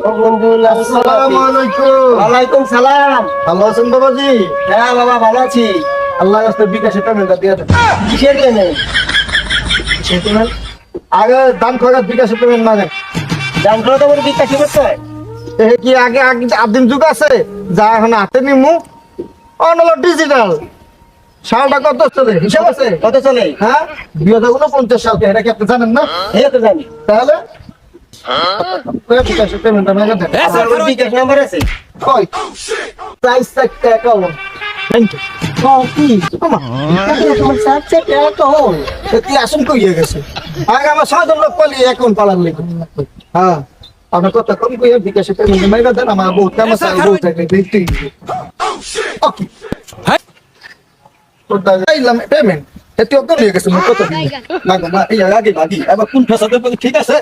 ও বন্ধু আসসালামু আলাইকুম। ওয়ালাইকুম সালাম। ভালো আছেন বাবাজি? হ্যাঁ বাবা ভালো আছি। আল্লাহ রাস্তায় বিকাশে পেমেন্টটা দিয়ে দেন। কিসের জন্য? কিসের পেমেন্ট? আগে দাম খরচ বিকাশে পেমেন্ট মাগেন। দাম করে তো বলে বিকাশই করতে হয়। এ কি আগে আগে আদিম যুগ আছে যা এখন হাতে নিমু অনল ডিজিটাল। সালটা কত চলে হিসাব আছে? কত চলে? হ্যাঁ 2049 সালকে, এটা কি আপনি জানেন না? এই তো জানি। তাহলে বিকাশে পেমেন্টটা মাগেন দেন। আপনার ওর বিকাশ নাম্বার আছে? কই প্রাইস টাকা কম। Thank you. কি? তোমার সাথে টাকা হল। তুই আসুন কইয়ে গেছে আগে আমার 6 জন লোক পালি অ্যাকাউন্ট পালার লেগে। হ্যাঁ আপনার কথা কম কইয়া বিকাশে পেমেন্ট মাইরা দেন। আমার বউ কাম আছে, বউ থাকে দেখতে ওকে তো দাইলাম পেমেন্ট এতে ওকে নিয়ে গেছে। কত দিন না না এই আগে বাকি আবার কোন ফেসাতে ঠিক আছে।